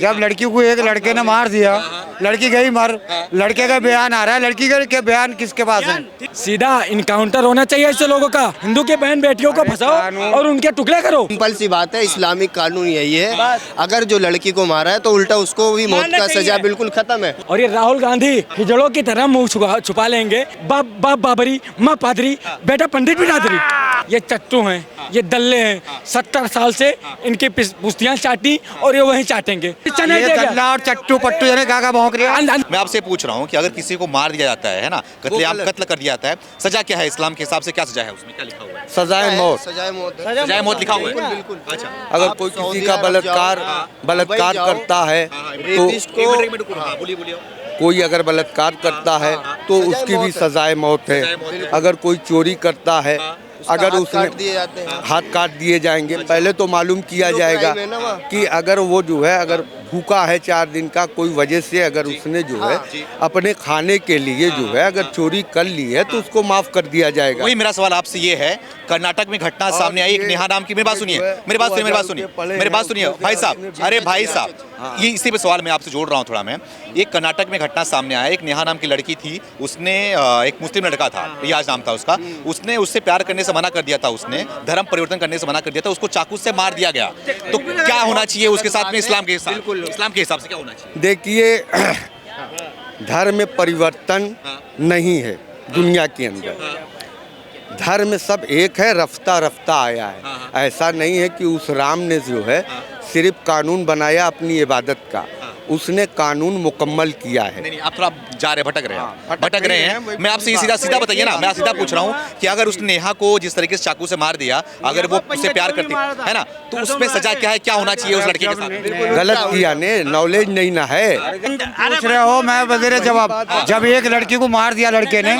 जब लड़की को एक लड़के ने मार दिया, लड़की गई मर, लड़के का बयान आ रहा है, लड़की के बयान किसके पास है? सीधा इनकाउंटर होना चाहिए ऐसे लोगों का। हिंदू के बहन बेटियों को फंसाओ और उनके टुकड़े करो। सिंपल सी बात है, इस्लामिक कानून यही है, अगर जो लड़की को मारा है तो उल्टा उसको भी मौत का सजा बिल्कुल खत्म है। और ये राहुल गांधी हिजड़ों की तरह मुंह छुपा लेंगे, बाप बाबरी, माँ पादरी, बेटा पंडित बिरादरी। ये चट्टू हैं, ये दल्ले हैं, 70 साल से इनकी पुस्तियां चाटी और ये वहीं चाटेंगे। ये दल्ला और चट्टू पट्टू यानी गागा भौंक रही है। मैं आपसे पूछ रहा हूँ कि अगर किसी को मार दिया जाता है ना, कत्ल कर दिया जाता है, सजा क्या है इस्लाम के हिसाब से? क्या सजा है उसमें, क्या लिखा हुआ है? सजाए मौत। सजाए मौत लिखा हुआ है। बिल्कुल। अच्छा, अगर कोई किसी का बलात्कार करता है तो कोई अगर बलात्कार करता है तो उसकी भी सजाए मौत है। अगर कोई चोरी करता है, अगर उसने हाथ काट दिए जाएंगे। पहले तो मालूम किया जाएगा कि अगर वो जो है अगर भूखा है 4 दिन का कोई वजह से, अगर उसने जो है अपने खाने के लिए जो है अगर चोरी कर ली है तो उसको माफ कर दिया जाएगा। वही मेरा सवाल आपसे ये है, कर्नाटक में घटना सामने आई, एक नेहा नाम की, मेरी बात सुनिए भाई साहब, अरे भाई साहब, ये इसी पे सवाल मैं आपसे जोड़ रहा हूँ थोड़ा। मैं एक कर्नाटक में घटना सामने आया, एक नेहा नाम की लड़की थी, उसने एक मुस्लिम लड़का था, रियाज नाम था उसका, उसने उससे प्यार करने से मना कर दिया था, उसने धर्म परिवर्तन करने से मना कर दिया था, उसको चाकू से मार दिया गया। तो क्या होना चाहिए उसके साथ में इस्लाम के हिसाब से क्या होना चाहिए? देखिए, धर्म में परिवर्तन नहीं है दुनिया के अंदर। धर्म सब एक है, रफ्ता रफ्ता आया है। ऐसा नहीं है कि उस राम ने जो है सिर्फ कानून बनाया अपनी इबादत का, उसने कानून मुकम्मल किया है। नहीं, आप थोड़ा भटक रहे हैं। मैं आपसे सीधा बताइए ना, मैं सीधा पूछ रहा हूँ कि अगर उस नेहा को जिस तरीके से चाकू से मार दिया, अगर वो उससे प्यार करती है ना, तो उसमें सजा क्या है, क्या होना चाहिए उस लड़के के साथ? गलत किया ने, नॉलेज नहीं ना है। पूछ रहे हो, मैं वजीर जवाब। जब एक लड़की को मार दिया लड़के ने,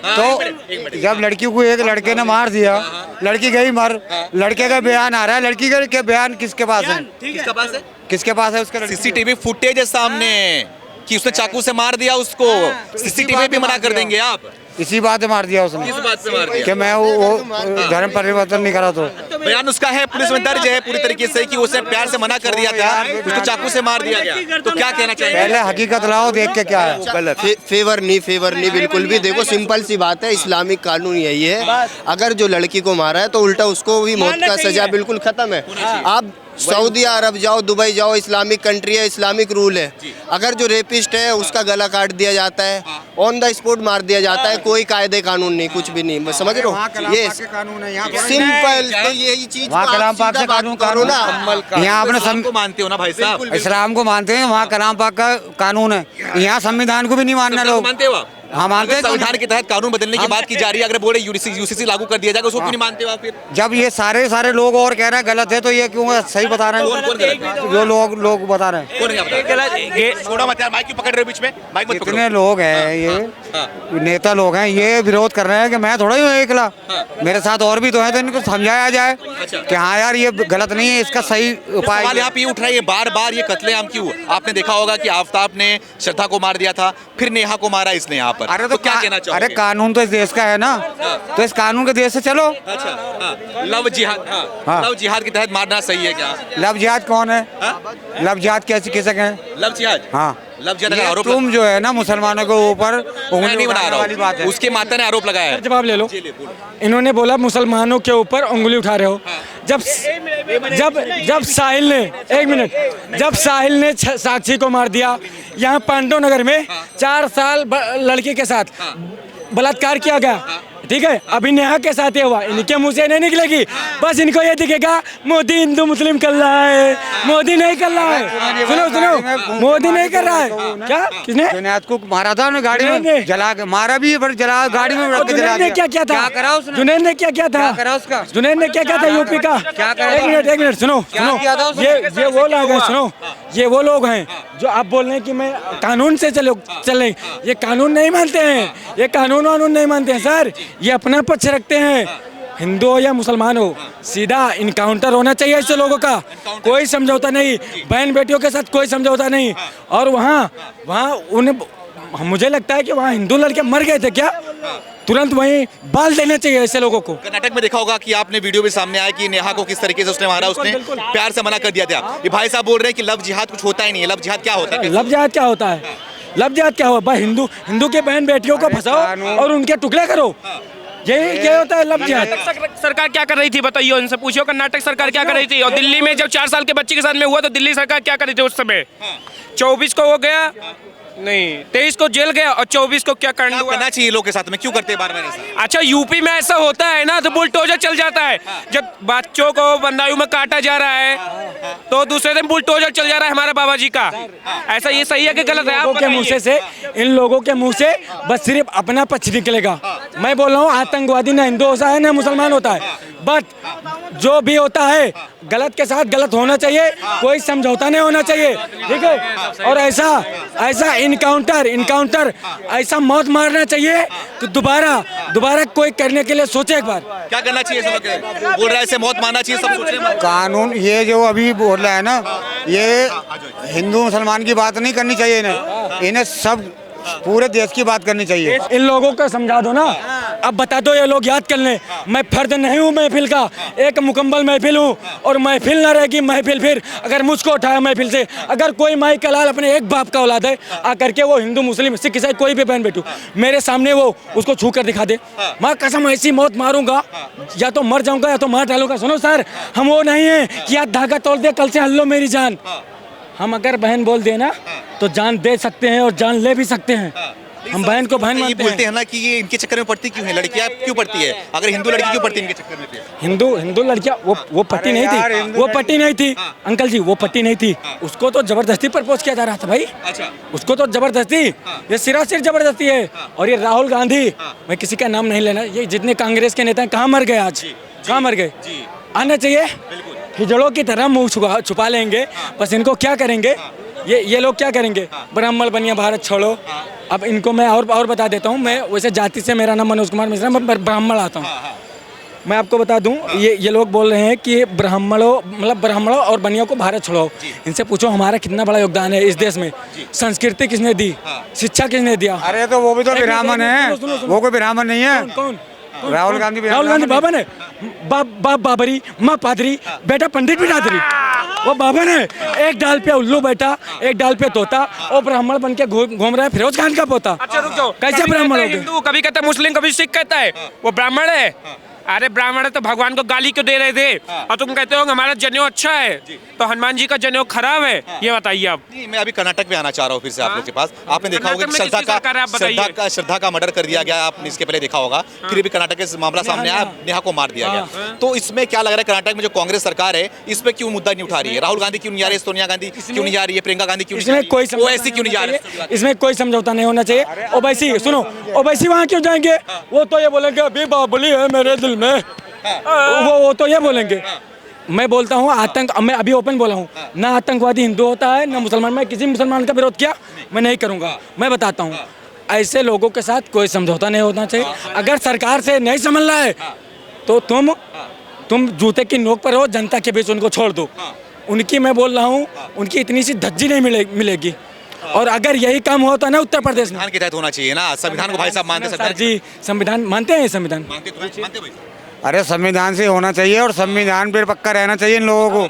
तो जब लड़की को एक लड़के ने मार दिया, लड़की गई मर, लड़के का बयान आ रहा है, लड़की के बयान किसके पास है? किसके पास है? उसका सीसीटीवी फुटेज है सामने कि उसने चाकू से मार दिया उसको। सीसीटीवी भी मना कर देंगे आप? इसी बात पे मार दिया उसने। किस बात पे मार दिया? कि मैं वो धर्म परिवर्तन नहीं करा। तो बयान उसका है, पुलिस में दर्ज है पूरी तरीके से कि उसे प्यार से मना कर दिया था, उसको चाकू से मार दिया गया। तो क्या कहना चाहिए? पहले हकीकत लाओ, देख के क्या है। गलत फेवर नहीं बिल्कुल भी। देखो, सिंपल सी बात है, इस्लामिक कानून यही है, अगर जो लड़की को मारा है तो उल्टा उसको भी मौत का सजा बिल्कुल खत्म है। आप सऊदी अरब जाओ, दुबई जाओ, इस्लामिक कंट्री है, इस्लामिक रूल है। अगर जो रेपिस्ट है उसका गला काट दिया जाता है, ऑन द स्पॉट मार दिया जाता है, कोई कायदे कानून नहीं, कुछ भी नहीं। समझ रहे हो? ये सिंपल, तो यही चीज वहाँ कलाम पाक से कानून करो ना। यहाँ आपने को मानते हो ना भाई साहब? इस्लाम को मानते हैं, वहाँ कलाम पाक का कानून है। यहाँ संविधान को भी नहीं मानना लोग। मानते हो आप? हाँ, मानते हैं। संविधान के तहत कानून बदलने की बात की जा रही है, अगर बोले यूसीसी लागू कर दिया जाएगा, उसको क्यों नहीं मानते हो आप फिर? जब ये सारे लोग और कह रहे हैं गलत है, तो ये क्यों सही बता रहे हैं? जो लोग बता रहे हैं, छोड़ो मत यार, माइक क्यों पकड़ रहे हो बीच में? माइक मत पकड़ो। कितने लोग हैं ये नेता लोग हैं, ये विरोध कर रहे हैं कि मैं थोड़ा ही हूँ एकला, मेरे साथ और भी तो है, तो इनको समझाया जाए कि हाँ यार ये गलत नहीं है, इसका सही उपाय। सवाल यहाँ पे उठ रहा है, ये बार ये कत्लेआम क्यों? आपने देखा होगा कि आफ्ताब ने श्रद्धा को मार दिया था, फिर नेहा को मारा इसने यहाँ पर। अरे तो क्या कहना चाहोगे? अरे कानून तो इस देश का है ना, तो इस कानून के देश से चलो। अच्छा, लव जिहाद के तहत मारना सही है क्या? लव जिहाद कौन है? लव जिहाद कैसे कहें? लव जिहाद, हाँ, लव जिहाद का आरोप तुम जो है ना मुसलमानों के ऊपर उंगली नहीं बना रहा हूँ, उसके माता ने आरोप लगाया है। जवाब ले लो। इन्होंने बोला मुसलमानों के ऊपर उंगली उठा रहे हो। जब साहिल ने, एक मिनट, जब साहिल ने साक्षी को मार दिया, यहाँ पांडव नगर में 4 साल लड़की के साथ बलात्कार किया गया, ठीक है? अभी नेहा के साथ ये हुआ, इनके मुंह से नहीं निकलेगी, बस इनको ये दिखेगा मोदी हिंदू मुस्लिम कर रहा है। मोदी नहीं कर रहा है, सुनो, मोदी नहीं कर रहा है। क्या? किसने? जुनैद को मारा था उन्हें, गाड़ी में जला के मारा भी, पर जला गाड़ी में रख के जला ने क्या था? क्या करा उसने? जुनैद ने क्या था? उसका जुनैद ने क्या था? यूपी का क्या करा? एक मिनट सुनो, ये वो लोग हैं, सुनो, ये वो लोग हैं जो आप बोल रहे हैं कि मैं कानून से चले, ये कानून नहीं मानते हैं, ये कानून नहीं मानते हैं सर, ये अपना पक्ष रखते हैं। हिंदू हो या मुसलमान हो, सीधा इनकाउंटर होना चाहिए ऐसे लोगों का, कोई समझौता नहीं, बहन बेटियों के साथ कोई समझौता नहीं। और वहाँ उन्हें, मुझे लगता है कि वहाँ हिंदू लड़के मर गए थे क्या? तुरंत वहीं बाल देने चाहिए ऐसे लोगों को। कर्नाटक में देखा होगा कि आपने वीडियो भी सामने आया कि नेहा को किस तरीके से उसने मारा, उसने प्यार से मना कर दिया था। ये भाई साहब बोल रहे हैं कि लव जिहाद कुछ होता ही नहीं है। लव जिहाद क्या होता है? लव जिहाद क्या होता है? लव जिहाद क्या हुआ? हिंदू के बहन बेटियों को फंसाओ और उनके टुकड़े करो, यही होता है लव जिहाद। सरकार क्या कर रही थी बताइए, उनसे पूछियो कर्नाटक सरकार क्या कर रही थी। और दिल्ली में जब 4 साल के बच्चे के साथ में हुआ तो दिल्ली सरकार क्या कर रही थी उस समय? 24 को वो गया नहीं, 23 को जेल गया और 24 को क्या करना हुआ? करना चाहिए लोग के साथ में, क्यों करते हैं बार बार ऐसा? अच्छा, यूपी में ऐसा होता है ना तो बुलडोजर चल जाता है। जब बच्चों को बंदायूं में काटा जा रहा है तो दूसरे दिन बुलडोजर चल जा रहा है हमारे बाबा जी का। ऐसा ये सही है कि गलत है? आप के मुँह से इन लोगों के मुंह से बस सिर्फ अपना पक्ष निकलेगा। मैं बोल रहा हूँ आतंकवादी ना हिंदू होता है ना मुसलमान होता है, बट जो भी होता है गलत के साथ गलत होना चाहिए, कोई समझौता नहीं होना चाहिए, ठीक है। और ऐसा इनकाउंटर ऐसा मौत मारना चाहिए तो दोबारा कोई करने के लिए सोचे एक बार। क्या करना चाहिए? सब बोल रहा है ऐसे मौत मारना चाहिए, सब सोच रहे हैं। कानून ये जो अभी बोल रहा है ना, ये हिंदू मुसलमान की बात नहीं करनी चाहिए इन्हें सब पूरे देश की बात करनी चाहिए। इन लोगों को समझा दो ना, अब बता दो ये लोग याद कर लें। मैं फर्द नहीं हूँ महफिल का, एक मुकम्मल महफिल हूँ और महफिल ना रहेगी महफिल फिर अगर मुझको उठाया महफिल से। अगर कोई माई का लाल अपने एक बाप का औलाद है आकर के वो हिंदू मुस्लिम सिख ईसाई कोई भी बहन बेटू मेरे सामने वो उसको छू कर दिखा दे, माँ कसम ऐसी मौत मारूंगा, या तो मर जाऊंगा या तो मार डालूंगा। सुनो सर, हम वो नहीं है कि आज धागा तोड़ दे कल से हल्लो मेरी जान। हम अगर बहन बोल देना तो जान दे सकते हैं और जान ले भी सकते हैं। हम बहन को बहन मानते बोलते हैं ना कि ये इनके चक्कर में पड़ती क्यों है, लड़कियां क्यों पड़ती है? अगर हिंदू लड़की क्यों पड़ती है इनके चक्कर में? हिंदू लड़कियां वो पट्टी नहीं थी, वो पट्टी नहीं थी अंकल जी, वो पट्टी नहीं थी। उसको तो जबरदस्ती प्रपोज किया जा रहा था भाई। अच्छा, उसको तो जबरदस्ती, ये सिरासिर जबरदस्ती है। और ये राहुल गांधी, मैं किसी का नाम नहीं लेना, ये जितने कांग्रेस के नेता कहाँ मर गए आज, कहाँ मर गए? आना चाहिए, हिजड़ों की तरह मुंह छुपा लेंगे। बस इनको क्या करेंगे ये लोग क्या करेंगे? ब्राह्मण बनिया भारत छोड़ो। अब इनको मैं और बता देता हूँ। मैं वैसे जाति से मेरा नाम मनोज कुमार मिश्रा, मैं ब्राह्मण आता हूँ। मैं आपको बता दूं, ये लोग बोल रहे हैं कि ब्राह्मणों और बनियों को भारत छोड़ो। इनसे पूछो हमारा कितना बड़ा योगदान है इस देश में। संस्कृति किसने दी, शिक्षा किसने दिया? अरे तो वो भी तो ब्राह्मण है, वो कोई ब्राह्मण नहीं है। कौन? राहुल गांधी बाबा ने बाप बाबरी, माँ पादरी, बेटा पंडित भी नादरी। वो बाबा ने एक डाल पे उल्लू बैठा, एक डाल पे तोता, और ब्राह्मण बन के घूम रहा है फिरोज खान का पोता। अच्छा रुक जाओ, कैसे ब्राह्मण हो गए? हिंदू कभी कहता है मुस्लिम, कभी सिख कहता है वो ब्राह्मण है। अरे ब्राह्मण है तो भगवान को गाली क्यों दे रहे थे? और तुम कहते हो हमारा जनेऊ अच्छा है तो हनुमान जी का जनेऊ खराब है, ये बताइए आप। नहीं, मैं अभी कर्नाटक में आना चाह रहा हूँ फिर से आप लोग के पास। आपने देखा होगा कि श्रद्धा का मर्डर कर दिया गया, आपने इसके पहले देखा होगा। फिर भी कर्नाटक के मामला सामने आया, नेहा को मार दिया गया। तो इसमें क्या लग रहा है कर्नाटक में जो कांग्रेस सरकार है इस पे क्यों मुद्दा नहीं उठा रही है? राहुल गांधी क्यों नहीं आ रही है? सोनिया गांधी क्यों नहीं आ रही है? प्रियंका गांधी क्यों नहीं? ऐसी क्यों नहीं जा रही? इसमें कोई समझौता नहीं होना चाहिए। ओवैसी सुनो, ओवैसी वहाँ क्यों जाएंगे? वो तो ये बोलेंगे अभी बाबुली है मेरे दिल में, वो तो ये बोलेंगे। मैं बोलता हूँ मैं अभी ओपन बोला हूँ, ना आतंकवादी हिंदू होता है ना मुसलमान। मैं किसी मुसलमान का विरोध किया मैं नहीं करूँगा। मैं बताता हूँ, ऐसे लोगों के साथ कोई समझौता नहीं होना चाहिए। अगर सरकार से नहीं समझ रहा है तो तुम जूते की नोक पर हो, जनता के बीच उनको छोड़ दो। उनकी मैं बोल रहा हूँ, उनकी इतनी सी धज्जी नहीं मिलेगी। और अगर यही काम होता ना उत्तर प्रदेश में, संविधान के तहत होना चाहिए ना। संविधान को भाई साहब मानते सर जी, संविधान मानते हैं? संविधान मानते अरे संविधान से होना चाहिए और संविधान पे पक्का रहना चाहिए इन लोगों को।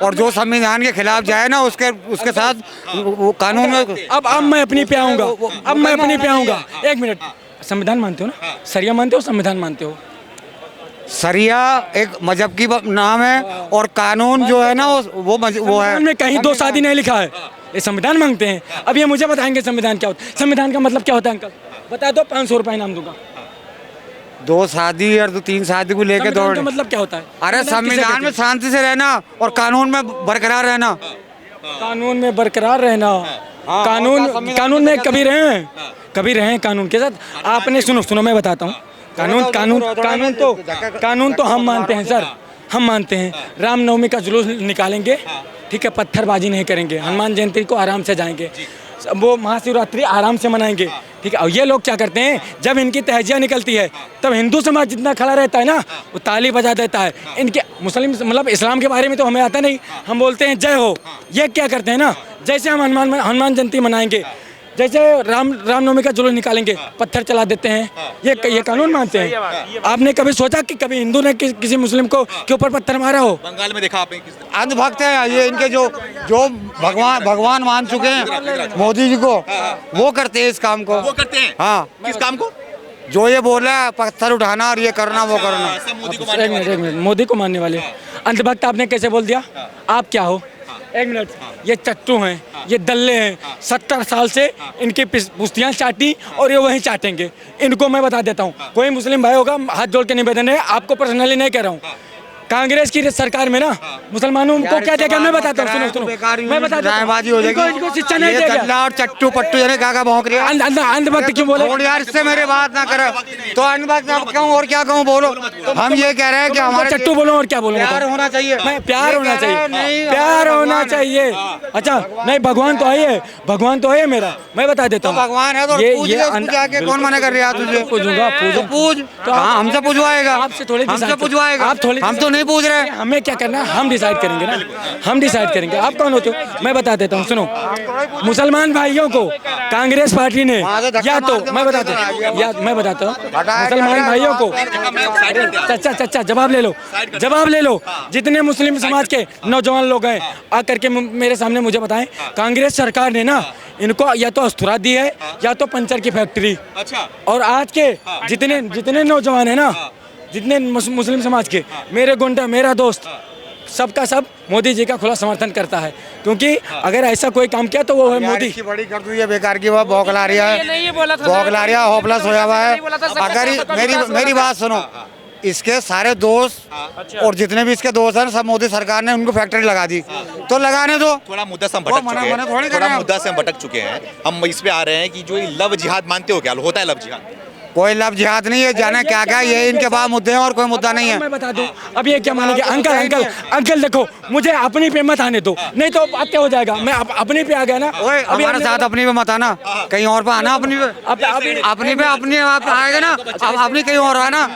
और जो संविधान के खिलाफ जाए ना उसके साथ वो कानून में। अब मैं अपनी पे आऊँगा। एक मिनट, संविधान मानते हो ना? सरिया मानते हो, संविधान मानते हो? सरिया एक मजहब की नाम है और कानून जो है ना वो है। में कहीं दो शादी नहीं लिखा है, ये संविधान मांगते हैं। अब ये मुझे बताएंगे संविधान क्या होता है? संविधान का मतलब क्या होता है अंकल बता दो, 500 रुपए इनाम दूंगा। 2 शादी और 2-3 शादी को लेके दौड़। मतलब क्या होता है? अरे संविधान में शांति से रहना और कानून में बरकरार रहना। कानून में बरकरार रहना, कानून में कभी रहे कानून के साथ। आपने सुनो मैं बताता हूँ। कानून तो हम मानते हैं सर, हम मानते हैं। रामनवमी का जुलूस निकालेंगे, ठीक है, पत्थरबाजी नहीं करेंगे। हनुमान जयंती को आराम से जाएंगे, वो महाशिवरात्रि आराम से मनाएंगे, ठीक है। और ये लोग क्या करते हैं, जब इनकी तहजिया निकलती है तब हिंदू समाज जितना खड़ा रहता है ना, वो ताली बजा देता है। इनके मुस्लिम इस्लाम के बारे में तो हमें आता नहीं, हम बोलते हैं जय हो। ये क्या करते हैं ना, जैसे हम हनुमान जयंती मनाएंगे, जैसे रामनवमी का जुलूस निकालेंगे, पत्थर चला देते हैं, ये कानून मानते हैं? आपने कभी सोचा कि कभी हिंदू ने किसी मुस्लिम को के ऊपर पत्थर मारा हो? बंगाल में देखा आपने अंधभक्त है ये, इनके जो भगवान मान चुके हैं मोदी जी को, वो करते हैं इस काम को। वो करते हैं? हाँ, किस काम को? जो ये बोल रहा है पत्थर उठाना और ये करना वो करना। सब मोदी को एक मानने मिनट, वाले। एक मिनट, मोदी को मानने वाले अंधभक्त आपने कैसे बोल दिया? आप क्या हो? एक मिनट, ये चट्टू हैं, ये दल्ले हैं, 70 साल से इनकी पुश्तियाँ चाटी और ये वहीं चाटेंगे। इनको मैं बता देता हूँ, कोई मुस्लिम भाई होगा हाथ जोड़ के निवेदन है, आपको पर्सनली नहीं कह रहा हूँ, कांग्रेस की सरकार में ना मुसलमानों को क्या देगा मैं बताता हूँ, सुनो मैं बताता हूँ, इनको शिक्षा नहीं देगा। और चट्टू पट्टू यानी काका भौंक रही है। अंधभक्त क्यों बोले? छोड़ यार, इससे मेरी बात ना करो तो अंधभक्त अब कहूँ और क्या कहूँ, बोलो। हम ये कह रहे हैं कि हमारे चट्टू बोलो और क्या बोलो? प्यार होना चाहिए। मैं प्यार होना चाहिए, नहीं, प्यार होना भगवान है। चाहिए। अच्छा नहीं, भगवान तो है, भगवान तो है मेरा, मैं बता देता हूँ। भगवान है तो पूछ ले उसको जाके, कौन मना कर रहा है तुझे? पूछूंगा, पूछ तो हाँ, हमसे पूछवाएगा, आपसे थोड़ी हमसे पूछवाएगा, आप थोड़ी, हम तो नहीं पूछ रहे। हमें क्या करना है हम डिसाइड करेंगे ना, हम डिसाइड करेंगे। आप कौन होते हो? मैं बता देता हूँ, सुनो, मुसलमान भाइयों को कांग्रेस पार्टी ने या तो मैं बताता हूँ मुसलमान भाइयों को, चाचा जवाब ले लो, जितने मुस्लिम समाज के नौजवान लोग हैं आकर के मेरे सामने मुझे बताएं, कांग्रेस सरकार ने ना इनको या तो अस्तुरा दी है या तो पंचर की फैक्ट्री। अच्छा। और आज के जितने नौजवान है ना, जितने मुस्लिम समाज के, मेरे गुंडा, मेरा दोस्त, सबका सब मोदी जी का खुला समर्थन करता है, क्योंकि अगर ऐसा कोई काम किया तो वो है मोदी। इसकी बड़ी कर दूँ ये बेकार की, वो बौखला रही है, बौखला रही है, होपलेस होया हुआ है। अगर मेरी बात सुनो, इसके सारे दोस्त और जितने भी इसके दोस्त हैं सब मोदी सरकार ने उनको फैक्ट्री लगा दी, तो लगाने दो। थोड़ा मुद्दा से हम भटक चुके हैं, थोड़ा मुद्दा से हम भटक चुके हैं। हम इस पे आ रहे हैं कि जो ये लव जिहाद मानते हो, क्या होता है लव जिहाद? कोई लव जिहाद नहीं है, जाने क्या क्या, ये इनके पास मुद्दे हैं और कोई मुद्दा नहीं है। मैं बता दूं, अब ये क्या मानेंगे? अंकल देखो, मुझे अपनी पे मत आने दो, नहीं तो अब क्या हो जाएगा। मैं अपनी पे आ गया ना, अभी हमारे साथ अपनी पे मत आना, कहीं और पे आना, अपनी पे, अपनी पे अपनी आप आएगा ना, अब अपनी कहीं और आना।